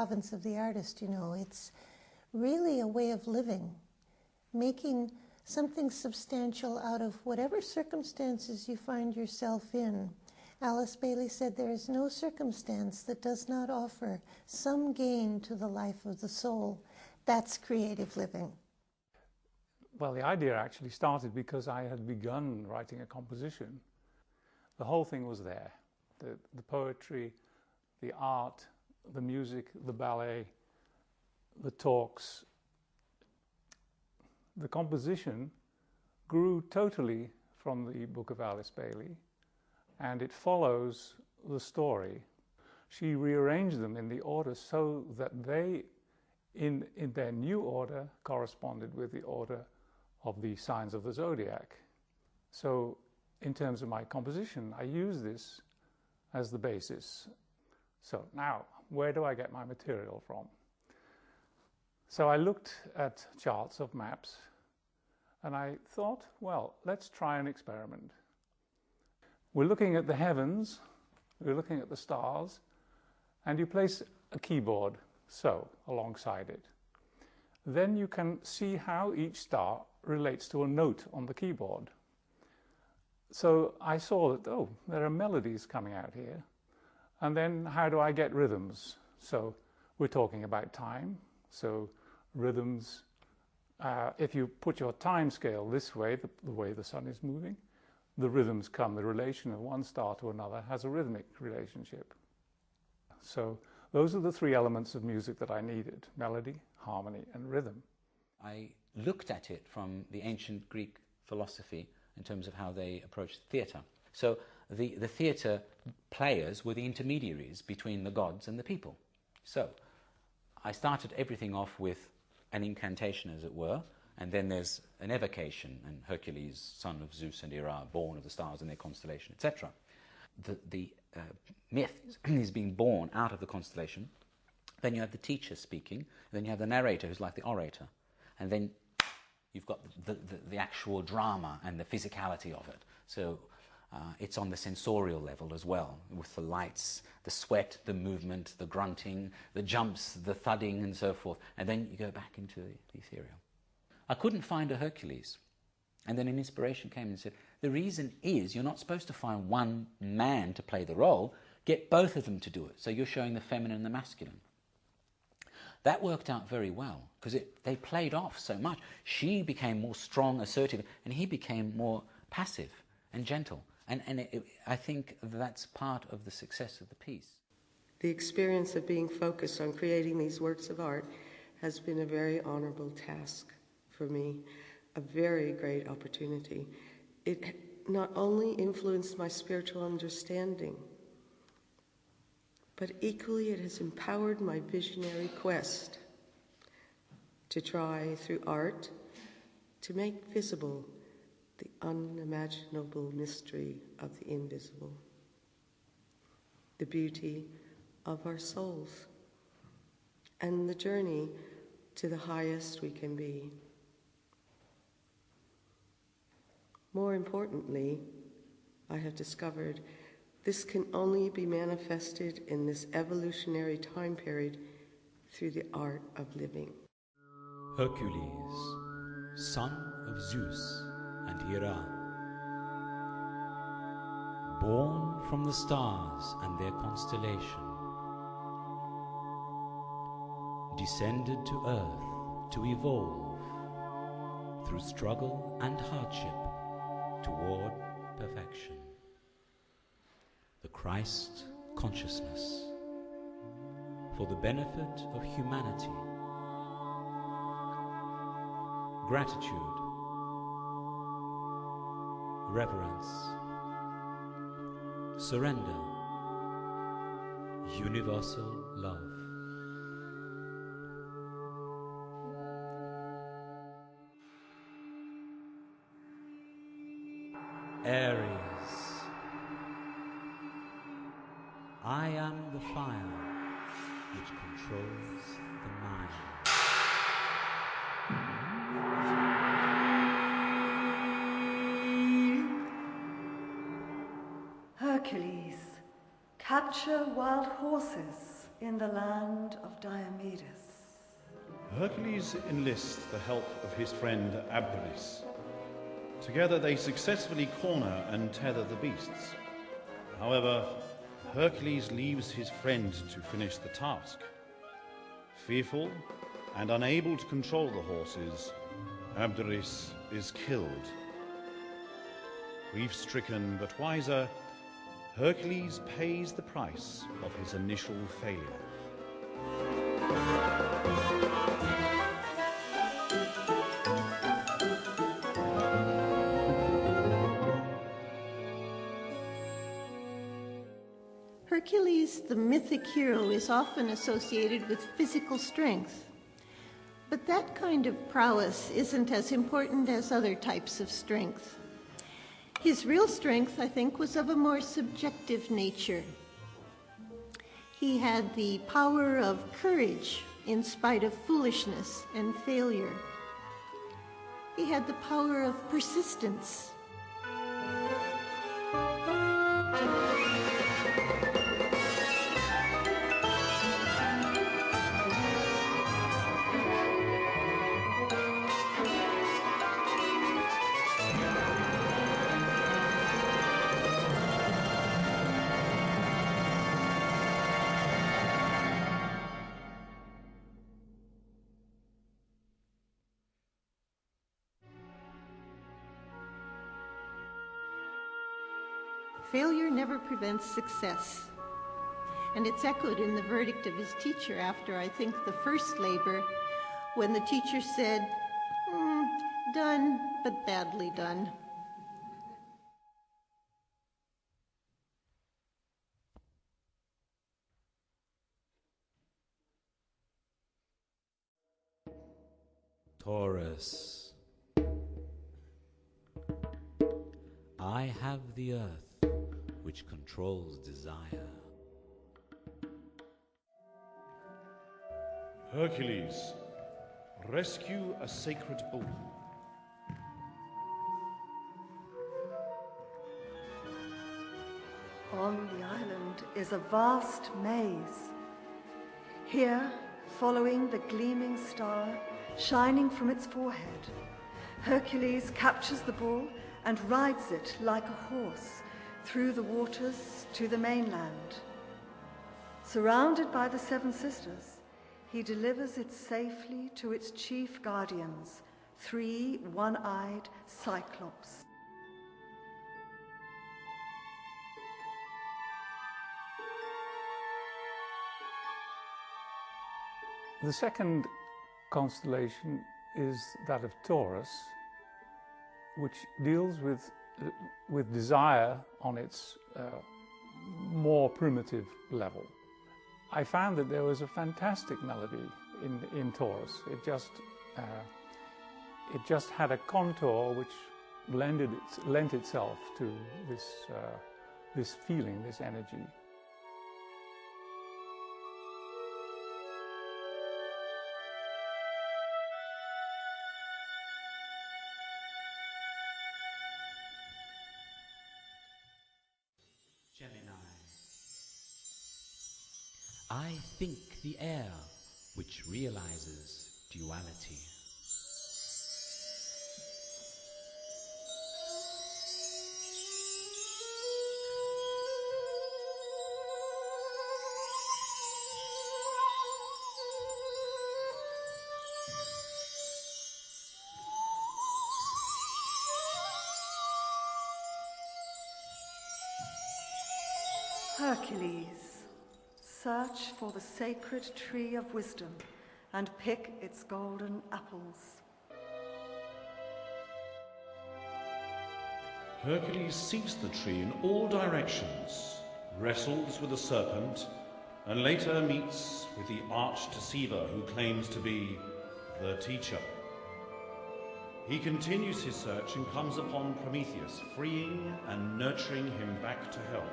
province of the artist, you know. It's really a way of living, making something substantial out of whatever circumstances you find yourself in. Alice Bailey said, there is no circumstance that does not offer some gain to the life of the soul. That's creative living. Well, the idea actually started because I had begun writing a composition. The whole thing was there. The poetry, the art, the music, the ballet, the talks. The composition grew totally from the book of Alice Bailey, and it follows the story. She rearranged them in the order so that they, in their new order, corresponded with the order of the signs of the zodiac. So in terms of my composition, I use this as the basis. So now, where do I get my material from? So I looked at charts of maps, and I thought, well, let's try an experiment. We're looking at the heavens, we're looking at the stars, and you place a keyboard, so, alongside it. Then you can see how each star relates to a note on the keyboard. So I saw that, oh, there are melodies coming out here. And then how do I get rhythms? So we're talking about time. So rhythms, if you put your time scale this way, the way the sun is moving, the rhythms come. The relation of one star to another has a rhythmic relationship. So those are the three elements of music that I needed: melody, harmony, and rhythm. I looked at it from the ancient Greek philosophy in terms of how they approached theatre. So the theatre players were the intermediaries between the gods and the people. So I started everything off with an incantation, as it were, and then there's an evocation, and Hercules, son of Zeus and Hera, born of the stars and their constellation, etc. The myth is being born out of the constellation. Then you have the teacher speaking, and then you have the narrator who's like the orator. And then you've got the actual drama and the physicality of it. So it's on the sensorial level as well, with the lights, the sweat, the movement, the grunting, the jumps, the thudding, and so forth. And then you go back into the ethereal. I couldn't find a Hercules. And then an inspiration came and said, the reason is you're not supposed to find one man to play the role, get both of them to do it. So you're showing the feminine and the masculine. That worked out very well, because they played off so much. She became more strong, assertive, and he became more passive and gentle. And I think that's part of the success of the piece. The experience of being focused on creating these works of art has been a very honorable task for me, a very great opportunity. It not only influenced my spiritual understanding, but equally it has empowered my visionary quest to try, through art, to make visible the unimaginable mystery of the invisible, the beauty of our souls, and the journey to the highest we can be. More importantly, I have discovered this can only be manifested in this evolutionary time period through the art of living. Hercules, son of Zeus and Hera, born from the stars and their constellation, descended to earth to evolve through struggle and hardship toward perfection. The Christ consciousness for the benefit of humanity. Gratitude, reverence, surrender, universal love. Aries, I am the fire which controls the mind. Hercules, capture wild horses. in the land of Diomedes. Hercules enlists the help of his friend Abderus. Together they successfully corner and tether the beasts. However, Hercules leaves his friend to finish the task. Fearful and unable to control the horses, Abderus is killed. Grief-stricken but wiser, Hercules pays the price of his initial failure. Hercules, the mythic hero, is often associated with physical strength. But that kind of prowess isn't as important as other types of strength. His real strength, I think, was of a more subjective nature. He had the power of courage in spite of foolishness and failure. He had the power of persistence. Failure never prevents success. And it's echoed in the verdict of his teacher after, I think, the first labor, when the teacher said, done, but badly done. Taurus. I have the earth which controls desire. Hercules, rescue a sacred bull. On the island is a vast maze. Here, following the gleaming star shining from its forehead, Hercules captures the bull and rides it like a horse through the waters to the mainland. Surrounded by the seven sisters, he delivers it safely to its chief guardians, 3 one-eyed Cyclops. The second constellation is that of Taurus, which deals with desire on its more primitive level. I found that there was a fantastic melody in Taurus. It just had a contour which lent itself to this feeling, this energy. Gemini. I think the air which realizes duality. Hercules, search for the sacred tree of wisdom and pick its golden apples. Hercules seeks the tree in all directions, wrestles with the serpent, and later meets with the arch-deceiver who claims to be the teacher. He continues his search and comes upon Prometheus, freeing and nurturing him back to health.